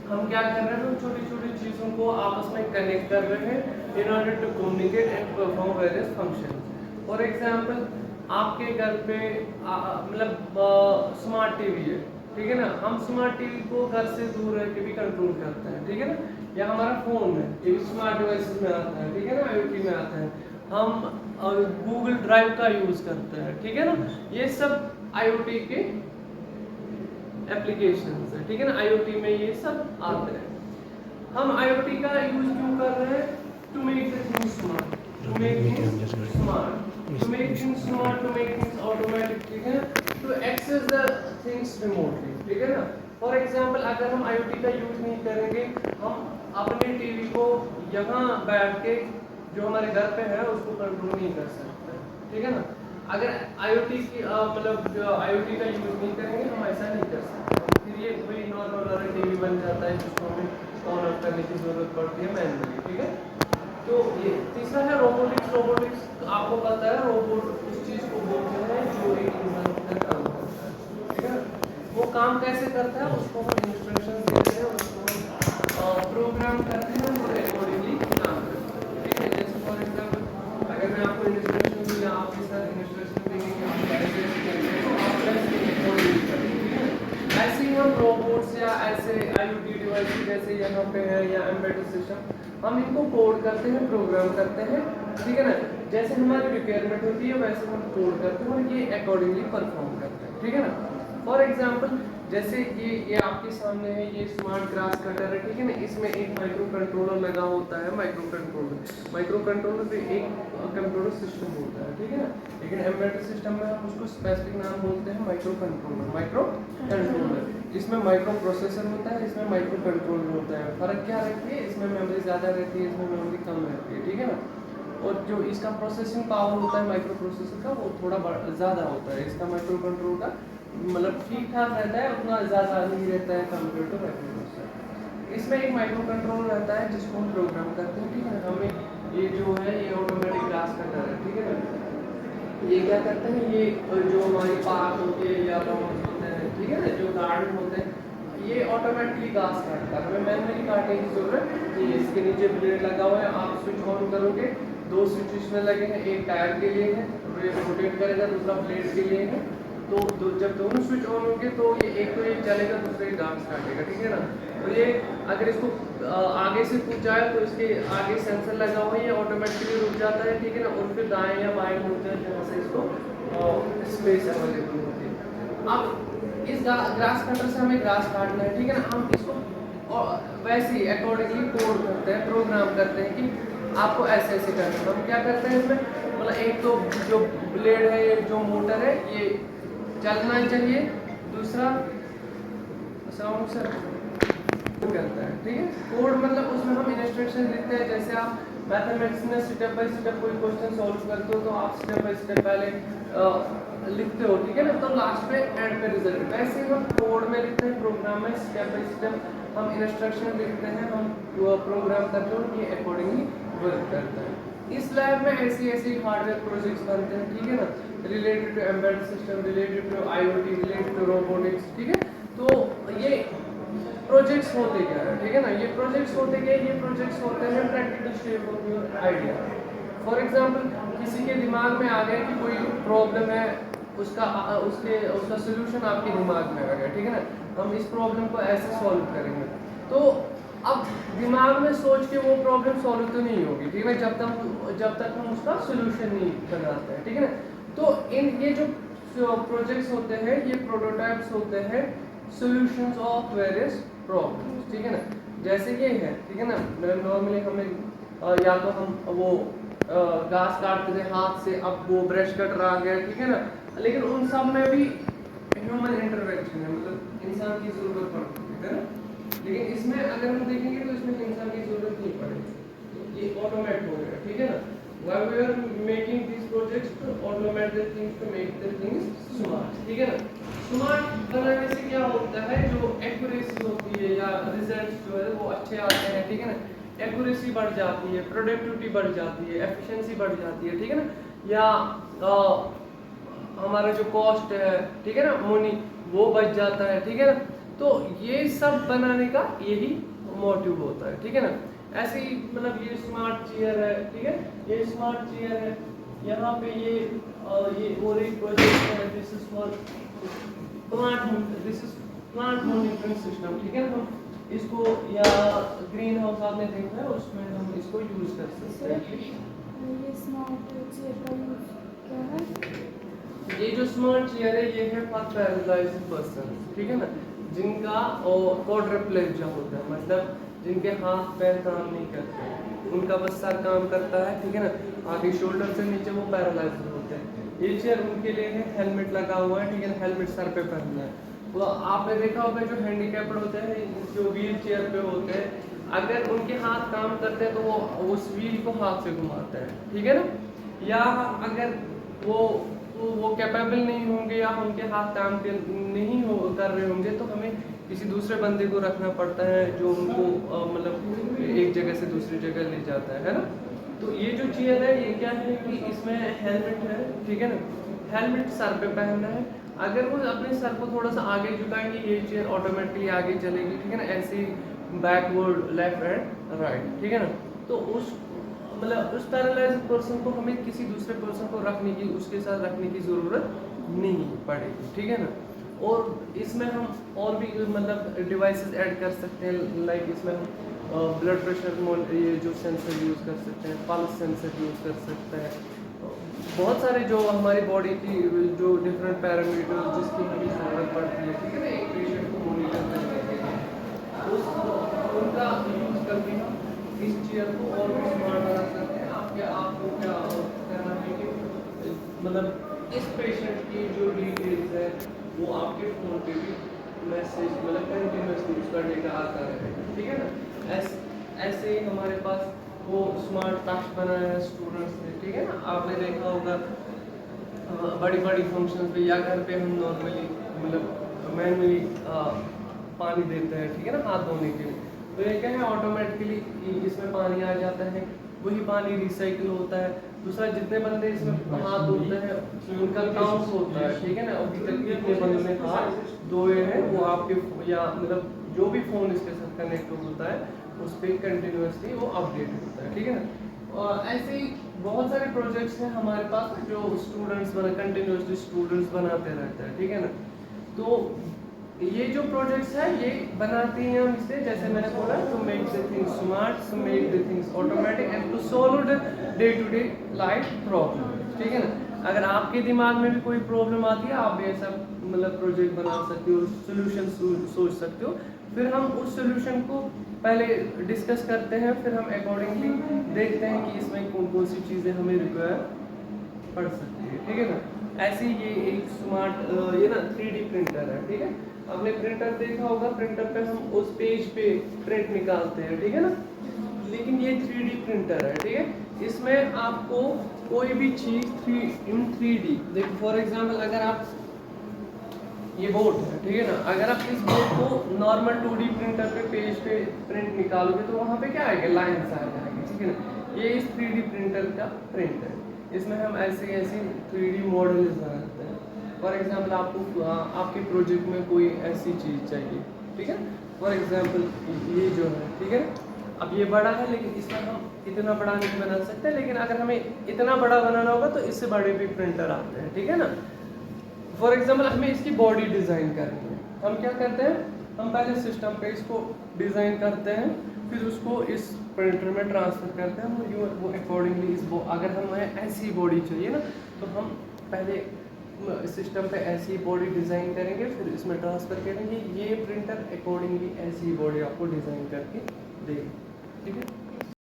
हम क्या कर रहे हैं, हम छोटी छोटी चीज़ों को आपस में कनेक्ट कर रहे हैं in order to communicate and perform various function. For example, आपके घर पे मतलब स्मार्ट टीवी है, ठीक है ना। हम स्मार्ट टीवी को घर से दूर रह के भी कंट्रोल करते हैं, ठीक है ना। या हमारा फोन है, ये भी स्मार्ट डिवाइसेस में आता है, ठीक है ना, IoT में आता है। हम गूगल ड्राइव का यूज करते हैं, ठीक है ना। ये सब IoT के एप्लीकेशंस है, ठीक है ना। IoT में ये सब आते हैं। हम IoT का यूज क्यों कर रहे हैं? To make the things smart, to make things smart, to make things smart, to make things automatic, ठीक है ना। To access the things remotely, ठीक है ना। फॉर एग्जाम्पल, अगर हम IoT का यूज नहीं करेंगे, हम अपने टीवी को यहाँ बैठ के जो हमारे घर पे है उसको कंट्रोल नहीं कर सकते, ठीक है ना। अगर IoT की IoT का यूज नहीं करेंगे, हम ऐसा नहीं कर सकते। फिर ये वही नॉर्मल वाला टीवी बन जाता है जिसको हमें ऑन ऑफ करने की जरूरत पड़ती है मैनुअली, ठीक है। तो ये तीसरा है रोबोटिक्स। रोबोटिक्स आपको पता है, रोबोट उस चीज को बोलते हैं जो एक इंसान की तरह काम करता है, ठीक है। वो काम कैसे करता है, उसको हम इंस्ट्रक्शन देते हैं, उसको हम प्रोग्राम करते हैं और अकॉर्डिंगली काम करते हैं, ठीक है। जैसे फॉर एग्जाम्पल, अगर मैं आपको इंस्ट्रक्शन दूँ या आपके साथ इंस्ट्रक्शन देंगे कि आप कैसे करते हैं, तो आप कैसे अकॉर्डिंगली करेंगे, ठीक है। ऐसे ही हम रोबोट्स या ऐसे IoT डिवाइस जैसे यहाँ पे है या एम्बेडेड सिस्टम, हम इनको कोड करते हैं, प्रोग्राम करते हैं, ठीक है ना। जैसे हमारी रिक्वायरमेंट होती है वैसे हम कोड करते हैं और ये अकॉर्डिंगली परफॉर्म करते हैं, ठीक है ना। फॉर एग्जाम्पल, जैसे ये आपके सामने है, ये स्मार्ट ग्रास कटर है, ठीक है ना। इसमें एक माइक्रो कंट्रोलर लगा होता है, माइक्रो कंट्रोलर पे एक कंप्यूटर सिस्टम होता है, ठीक है ना। लेकिन एम्बेडेड सिस्टम में हम उसको स्पेसिफिक नाम बोलते हैं माइक्रो कंट्रोलर। इसमें माइक्रो प्रोसेसर होता है, इसमें माइक्रो कंट्रोलर होता है। फर्क क्या रहती है, इसमें मेमोरी ज़्यादा रहती है, इसमें मेमोरी कम रहती है, ठीक है ना। और जो इसका प्रोसेसिंग पावर होता है माइक्रो प्रोसेसर का, वो थोड़ा ज़्यादा होता है। इसका माइक्रो कंट्रोल का मतलब ठीक ठाक रहता है, उतना ज़्यादा नहीं रहता है कंपेयर टू माइक्रो प्रोसेसर। इसमें एक माइक्रो कंट्रोल रहता है जिसको हम प्रोग्राम करते हैं, ठीक है। हमें ये जो है ये ऑटोमेटिक ग्रास कटर है, ठीक है ना। ये क्या करते हैं, ये जो हमारी पार्क होती है या लॉन्स होते हैं, ठीक है ना, जो गार्डन होते हैं, ये ऑटोमेटिकली घास काटता है, हमें मैनुअली काटने की जरूरत नहीं है। इसके नीचे ब्लेड लगा हुआ है, आप स्विच ऑन करोगे, दो स्विच इसमें लगे हैं, एक टायर के लिए है, रोटेट करेगा, दूसरा ब्लेड के लिए है। तो जब दोनों स्विच ऑन होंगे तो ये एक तो ये चलेगा, दूसरा ये घास काटेगा, ठीक है ना। और ये अगर इसको आगे से पूछ जाए तो इसके आगे सेंसर लगा हुआ है, ये ऑटोमेटिकली रुक जाता है, ठीक है ना। और फिर दाएं या बाएं होते हैं जहाँ से इसको स्पेस अवेलेबल होती है। अब इस ग्रास कटर से हमें ग्रास काटना है, ठीक है ना। हम इसको वैसे ही अकॉर्डिंगली कोड करते हैं, प्रोग्राम करते हैं कि आपको ऐसे ऐसे करना है। हम क्या करते हैं इसमें, मतलब एक तो जो ब्लेड है, जो मोटर है, ये चलना चाहिए, दूसरा साउंड से करता है, ठीक है। कोड मतलब उसमें हम इंस्ट्रक्शन लिखते हैं। जैसे आप मैथमेटिक्स में स्टेप बाय स्टेप कोई क्वेश्चन सॉल्व करते हो तो आप स्टेप बाय स्टेप पहले लिखते हो, ठीक है ना, तो लास्ट पे एंड पे रिजल्ट। वैसे ही हम कोड में लिखते हैं, प्रोग्राम में स्टेप बाय स्टेप हम इंस्ट्रक्शन लिखते हैं, हम प्रोग्राम करते हो, ये अकॉर्डिंगली वर्क करता है। इस लैब में ऐसी ऐसी हार्डवेयर प्रोजेक्ट्स बनते हैं, ठीक है ना, related to embedded system, related to IoT, related to robotics, ठीक है। तो ये प्रोजेक्ट्स होते क्या है, ठीक है ना। ये प्रोजेक्ट्स होते क्या है, ये प्रोजेक्ट्स होते हैं practical step of your idea. For example, किसी के दिमाग में आ गया कि कोई प्रॉब्लम है, उसका सोल्यूशन आपके दिमाग में आ गया, ठीक है ना। हम इस प्रॉब्लम को ऐसे सॉल्व करेंगे। तो अब दिमाग में सोच के वो प्रॉब्लम सॉल्व तो नहीं होगी, ठीक है, जब तक हम उसका सोल्यूशन नहीं बनाते हैं, ठीक है ना। तो ये जो प्रोजेक्ट्स होते हैं, ये प्रोटोटाइप्स होते हैं सॉल्यूशंस ऑफ वेरियस प्रॉब्लम्स, ठीक है ना। जैसे ये है, ठीक है ना, नॉर्मली हमें या तो हम वो घास काटते थे हाथ से, अब वो ब्रश कटर आ गया, ठीक है ना। लेकिन उन सब में भी ह्यूमन इंटरवेंशन है, मतलब इंसान की जरूरत पड़ती है ना। लेकिन इसमें अगर हम देखेंगे तो इसमें इंसान की जरूरत नहीं पड़ेगी, ये ऑटोमेट हो गया, ठीक है ना। While we are making these projects to automate the things to make the things smart, ठीक है ना। स्मार्ट बनाने से क्या होता है, जो एक्यूरेसी होती है या रिजल्ट जो है वो अच्छे आते हैं, ठीक है ना। एक्यूरेसी बढ़ जाती है, प्रोडक्टिविटी बढ़ जाती है, एफिशिएंसी बढ़ जाती है, ठीक है ना। या हमारा जो कॉस्ट है, ठीक है ना, मनी वो बच जाता है, ठीक है ना। तो ये सब बनाने का यही मोटिव होता है, ठीक है ना। ऐसे ही मतलब ये स्मार्ट चेयर है, ठीक है, ये स्मार्ट चेयर है। यहाँ पे ये और एक प्रोजेक्ट है, this is for plant monitoring system, ठीक है। हम इसको या ग्रीन हाउस आपने देखा है, उसमें हम इसको यूज कर सकते हैं। ये स्मार्ट चेयर का यूज क्या है? ये जो स्मार्ट चेयर है ये है फॉर पैरालाइज्ड पर्सन, ठीक है ना, जिनका क्वाड्रिप्लेजिया होता है, मतलब जिनके हाथ पैर काम नहीं करते, उनका बस सर काम करता है, ठीक है ना, आगे शोल्डर से नीचे वो पैरालाइज्ड होते हैं। ये चेयर उनके लिए है, हेलमेट लगा हुआ है, ठीक है ना, हेलमेट सर पे पहनना है। वो आपने देखा होगा जो हैंडीकैप्ड होते हैं, जो व्हील चेयर पे होते हैं, अगर उनके हाथ काम करते हैं तो वो उस व्हील को हाथ से घुमाते हैं, ठीक है ना। या अगर वो कैपेबल नहीं होंगे या उनके हाथ काम नहीं कर रहे होंगे तो हमें किसी दूसरे बंदे को रखना पड़ता है जो उनको मतलब एक जगह से दूसरी जगह ले जाता है ना। तो ये जो चेयर है ये क्या है कि इसमें हेलमेट है, ठीक है ना, हेलमेट सर पे पहनना है। अगर वो अपने सर को थोड़ा सा आगे झुकाएंगे ये चेयर ऑटोमेटिकली आगे चलेगी, ठीक है ना, ऐसे ही बैकवर्ड लेफ्ट एंड राइट, ठीक है ना। तो उस मतलब उस पैरालाइज्ड पर्सन को हमें किसी दूसरे पर्सन को रखने की उसके साथ रखने की ज़रूरत नहीं पड़ेगी, ठीक है ना। और इसमें हम और भी मतलब डिवाइसेस ऐड कर सकते हैं, लाइक इसमें हम ब्लड प्रेशर ये जो सेंसर यूज़ कर सकते हैं, पल्स सेंसर यूज़ कर सकते हैं, बहुत सारे जो हमारी बॉडी की जो डिफरेंट पैरामीटर जिसकी हमें ज़रूरत पड़ती है, ठीक है ना, एक पेशेंट को मॉनिटर करने के लिए उनका यूज़ करके हम इस चेयर को और भी स्मार्ट बना सकते हैं। आपको क्या करना है कि मतलब इस पेशेंट की जो डिटेल्स है वो आपके फ़ोन पे भी मैसेज मतलब कंटिन्यूसली उसका डेटा आता रहेगा, ठीक है ना। ऐसे ही हमारे पास वो स्मार्ट टच बनाया है स्टूडेंट्स ने, ठीक है ना। आपने देखा होगा बड़ी बड़ी फंक्शन पे या घर पे हम नॉर्मली मतलब मैनुअली पानी देते हैं, ठीक है ना, हाथ धोने के लिए। तो ये क्या है ऑटोमेटिकली इसमें पानी आ जाता है, वही पानी रिसाइकिल होता है। दूसरा जितने बंदे इसमें हाथ धोते हैं उनका काउंट होता है, ठीक है ना, अभी तक कितने बंदों ने हाथ धोए हैं वो आपके या मतलब जो भी फ़ोन इसके साथ कनेक्ट होता है उस पर कंटिन्यूसली वो अपडेट होता है, ठीक है ना। और ऐसे ही बहुत सारे प्रोजेक्ट्स हैं हमारे पास जो स्टूडेंट्स कंटिन्यूसली स्टूडेंट्स बनाते रहते हैं, ठीक है ना। तो ये जो प्रोजेक्ट्स है ये बनाते हैं हम इससे, जैसे मैंने बोला, to make the things smart, to make the things automatic and to solve the day to day life problem, ठीक है ना। अगर आपके दिमाग में भी कोई प्रॉब्लम आती है आप भी ऐसा मतलब प्रोजेक्ट बना सकते हो, सोल्यूशन सोच सकते हो। फिर हम उस सोल्यूशन को पहले डिस्कस करते हैं, फिर हम अकॉर्डिंगली देखते हैं कि इसमें कौन कौन सी चीज़ें हमें रिक्वायर पड़ सकती है, ठीक है ना। ऐसे ही ये एक स्मार्ट ये ना 3D प्रिंटर है, ठीक है। आपने प्रिंटर देखा होगा, प्रिंटर पे हम उस पेज पे प्रिंट निकालते हैं, ठीक है ना। लेकिन ये 3D प्रिंटर है, ठीक है। इसमें आपको कोई भी चीज़ इन 3D देखो, फॉर एग्जांपल अगर आप ये बोर्ड है, ठीक है ना, अगर आप इस बोर्ड को नॉर्मल 2D प्रिंटर पे पेज पे प्रिंट निकालोगे तो वहाँ पे क्या आएगा, लाइन्स आ जाएंगे, ठीक है ना। ये इस 3D प्रिंटर का प्रिंट है, इसमें हम ऐसे ऐसे 3D मॉडल्स बनाते हैं। फॉर एग्जांपल आपको आपके प्रोजेक्ट में कोई ऐसी चीज़ चाहिए, ठीक है। फॉर एग्जांपल ये जो है, ठीक है, अब ये बड़ा है लेकिन इसमें हम इतना बड़ा नहीं बना सकते, लेकिन अगर हमें इतना बड़ा बनाना होगा तो इससे बड़े भी प्रिंटर आते हैं, ठीक है ना। फॉर एग्जांपल हमें इसकी बॉडी डिज़ाइन करनी है, हम क्या करते हैं, हम पहले सिस्टम पे इसको डिज़ाइन करते हैं, फिर उसको इस प्रिंटर में ट्रांसफ़र करते हैं। वो अकॉर्डिंगली अगर हमें ऐसी बॉडी चाहिए ना तो हम पहले सिस्टम पे ऐसी बॉडी डिज़ाइन करेंगे, फिर इसमें ट्रांसफ़र करेंगे, ये प्रिंटर अकॉर्डिंगली ऐसी बॉडी आपको डिज़ाइन करके देगा, ठीक है।